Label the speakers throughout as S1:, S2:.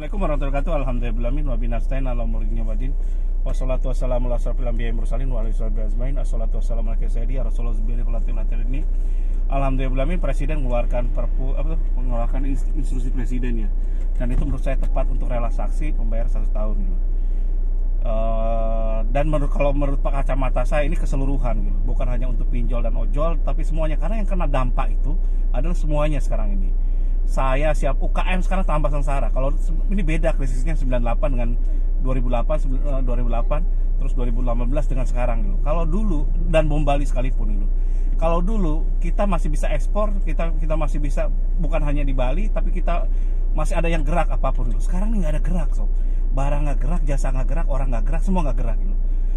S1: Assalamualaikum warahmatullahi wabarakatuh. Alhamdulillahirabbil alamin wa binastain ala umurinya wadin. Wassalatu wassalamu ala asyrofil anbiya'i mursalin wa alihi washabihi ajmain. Assalatu wassalamu ala sayyidi Rasulullah sallallahu ini. Alhamdulillah Presiden mengeluarkan mengeluarkan instruksi presiden ya. Dan itu menurut saya tepat untuk relaksasi pembayaran 1 tahun gitu. Dan kalau menurut kacamata saya ini keseluruhan gitu. Bukan hanya untuk pinjol dan ojol tapi semuanya, karena yang kena dampak itu adalah semuanya sekarang ini. Saya siap UKM sekarang tambah sengsara. Kalau ini beda krisisnya 98 dengan 2008 terus 2018 dengan sekarang gitu. Kalau dulu dan bom Bali sekalipun gitu. Kalau dulu kita masih bisa ekspor, kita masih bisa bukan hanya di Bali tapi kita masih ada yang gerak apapun gitu. Sekarang ini nggak ada gerak sob. Barang nggak gerak, jasa nggak gerak, orang nggak gerak, semua nggak gerak gitu.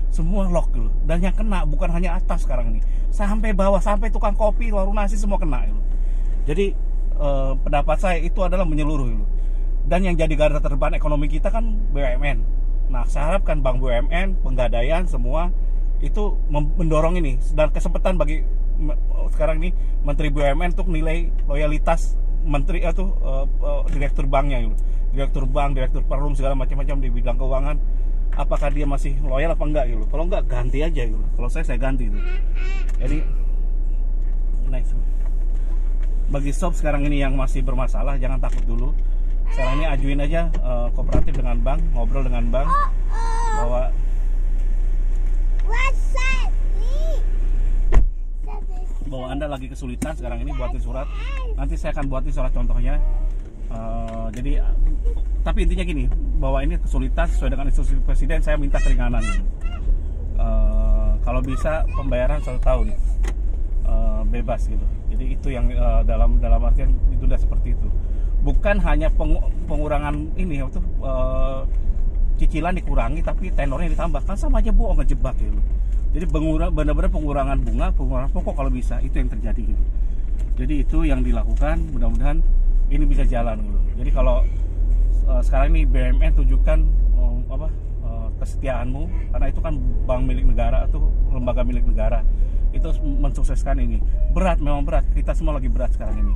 S1: Semua lock gitu. Dan yang kena bukan hanya atas sekarang ini, sampai bawah, sampai tukang kopi, warung nasi semua kena gitu. Jadi pendapat saya itu adalah menyeluruh gitu. Dan yang jadi garda terdepan ekonomi kita kan BUMN. Nah, saya harapkan Bank BUMN, Penggadaian semua itu mendorong ini, dan kesempatan bagi sekarang ini Menteri BUMN untuk nilai loyalitas menteri atau direktur banknya gitu. Direktur bank, direktur perum segala macam-macam di bidang keuangan, apakah dia masih loyal apa enggak gitu. Kalau enggak ganti aja gitu. Kalau saya ganti gitu. Jadi next. Bagi sob sekarang ini yang masih bermasalah, jangan takut dulu. Sekarang ini ajuin aja kooperatif dengan bank, ngobrol dengan bank bahwa Anda lagi kesulitan sekarang ini, buatin surat. Nanti saya akan buatin surat contohnya. Jadi tapi intinya gini, bahwa ini kesulitan sesuai dengan instruksi presiden, saya minta keringanan. Kalau bisa pembayaran 1 tahun bebas gitu. Jadi itu yang dalam artian ditunda seperti itu. Bukan hanya pengurangan ini cicilan dikurangi tapi tenornya ditambah, kan sama aja bohong, ngejebak gitu. Jadi benar-benar pengurangan bunga, pengurangan pokok kalau bisa, itu yang terjadi gitu. Jadi itu yang dilakukan, mudah-mudahan ini bisa jalan gitu. Jadi kalau sekarang ini BUMN tunjukkan kesetiaanmu, karena itu kan bank milik negara atau lembaga milik negara. Itu mensukseskan ini. Berat, memang berat. Kita semua lagi berat sekarang ini.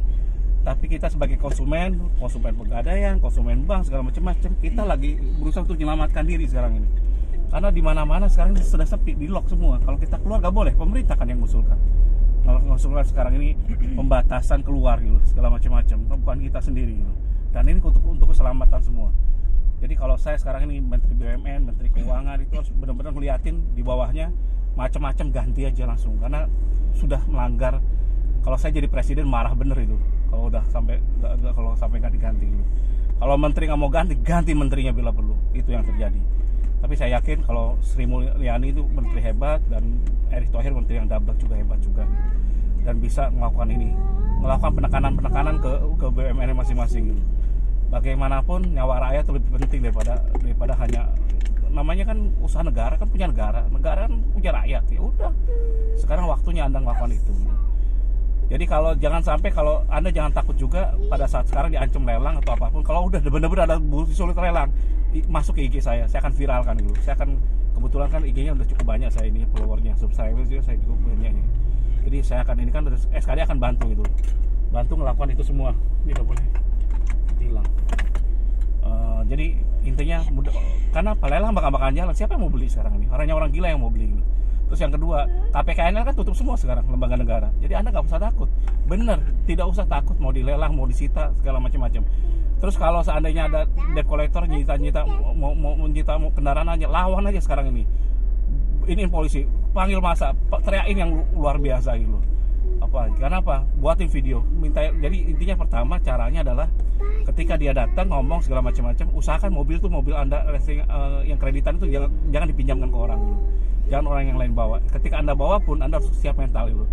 S1: Tapi kita sebagai konsumen Pegadaian, konsumen bank segala macam-macam, kita lagi berusaha untuk menyelamatkan diri sekarang ini. Karena di mana-mana sekarang ini sudah sepi, di lock semua. Kalau kita keluar nggak boleh, pemerintah kan yang mengusulkan. Kalau mengusulkan sekarang ini pembatasan keluar gitu, segala macam-macam, bukan kita sendiri gitu. Dan ini untuk keselamatan semua. Jadi kalau saya sekarang ini Menteri BUMN, Menteri Keuangan, itu harus benar-benar ngeliatin di bawahnya macam-macam, ganti aja langsung, karena sudah melanggar. Kalau saya jadi presiden marah bener itu kalau udah sampai nggak diganti gitu. Kalau menteri nggak mau ganti menterinya bila perlu. Itu yang terjadi. Tapi saya yakin kalau Sri Mulyani itu menteri hebat, dan Erick Thohir menteri yang dabrak juga hebat juga gitu. Dan bisa melakukan penekanan ke BUMN masing-masing gitu. Bagaimanapun nyawa rakyat lebih penting daripada hanya, namanya kan usaha negara, kan punya negara kan punya rakyat, ya udah. Sekarang waktunya Anda melakukan itu. Jadi kalau Anda jangan takut juga pada saat sekarang diancam lelang atau apapun. Kalau udah benar-benar ada sulit lelang, masuk ke IG saya akan viralkan gitu. Kebetulan kan IG-nya udah cukup banyak, saya ini followernya, subscriber juga saya cukup banyak. Jadi saya akan ini kan SKD akan bantu gitu. Bantu melakukan itu semua. Ini nggak boleh hilang. Jadi intinya karena lelang bakal jalan, siapa yang mau beli sekarang ini? Hanya orang gila yang mau beli gitu. Terus yang kedua, KPKNL kan tutup semua sekarang, lembaga negara. Jadi Anda nggak usah takut. Bener, tidak usah takut mau dilelang, mau disita, segala macam-macam. Terus kalau seandainya ada debt collector nyita mau menyita kendaraan aja, lawan aja sekarang ini. Ini polisi, panggil masa, teriakin yang luar biasa gitu. Kenapa? Buatin video, jadi intinya pertama caranya adalah ketika dia datang ngomong segala macam-macam, usahakan mobil Anda yang kreditan itu jangan dipinjamkan ke orang dulu. Jangan orang yang lain bawa. Ketika Anda bawa pun Anda harus siap mental dulu.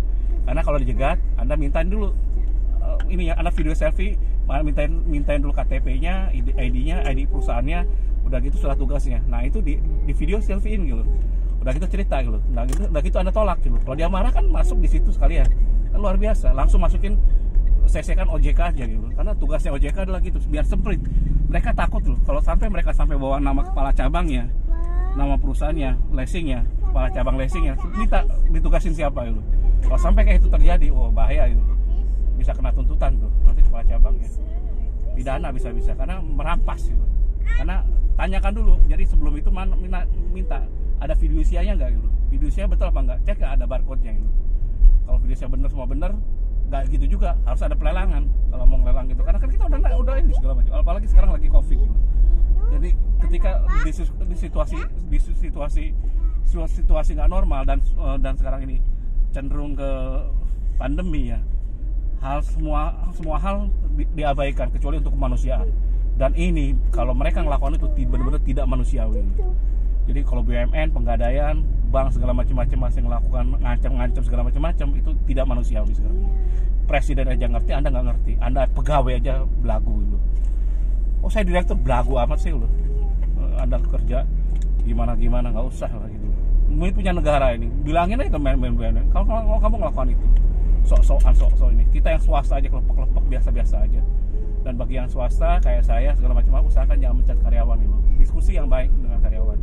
S1: Karena kalau dijegat, Anda mintain dulu Anda video selfie, mintain dulu KTP-nya, ID-nya, ID perusahaannya, udah gitu surat tugasnya. Nah, itu di video selfie-in gitu. Udah gitu cerita gitu. Udah gitu Anda tolak gitu. Kalau dia marah kan masuk di situ sekalian. Kan luar biasa. Langsung masukin CC-kan OJK aja gitu. Karena tugasnya OJK adalah gitu, biar semprit. Mereka takut loh kalau mereka sampai bawa nama kepala cabangnya, nama perusahaannya, leasingnya, kepala cabang leasingnya, minta ditugasin siapa itu. Kalau sampai kayak itu terjadi, bahaya itu. Bisa kena tuntutan tuh nanti kepala cabangnya. Pidana bisa karena merampas gitu. Karena tanyakan dulu, jadi sebelum itu minta ada fidusianya nggak gitu, fidusianya betul apa nggak, cek nggak ada barcode-nya gitu. Kalau fidusianya bener semua bener, nggak gitu juga, harus ada pelelangan kalau mau ngelelang gitu, karena kan kita udah ini segala macam, apalagi sekarang lagi covid gitu. Jadi ketika di situasi nggak normal dan sekarang ini cenderung ke pandemi ya, semua hal diabaikan kecuali untuk kemanusiaan. Dan ini kalau mereka ngelakukan itu benar-benar tidak manusiawi. Jadi kalau BUMN, Pegadaian, bank segala macam-macam masih melakukan ngancam segala macam-macam, itu tidak manusiawi sekarang. Presiden aja ngerti, Anda nggak ngerti. Anda pegawai aja belagu gitu. Oh saya direktur, belagu amat sih loh. Anda kerja gimana nggak usah lah gitu. Ini punya negara ini, bilangin aja ke BUMN. Kalau kamu ngelakukan itu, sok ini. Kita yang swasta aja kelompok biasa-biasa aja. Dan bagi yang swasta kayak saya segala macam, usahakan jangan mencat karyawan gitu. Diskusi yang baik dengan karyawan.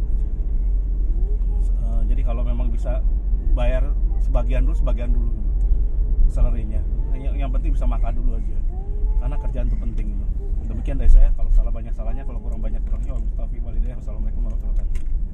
S1: Jadi kalau memang bisa bayar sebagian dulu gitu, salary-nya. Yang penting bisa makan dulu aja. Karena kerjaan itu penting gitu. Demikian dari saya, kalau salah banyak salahnya, kalau kurang banyak kurangnya. Wassalamualaikum warahmatullahi wabarakatuh.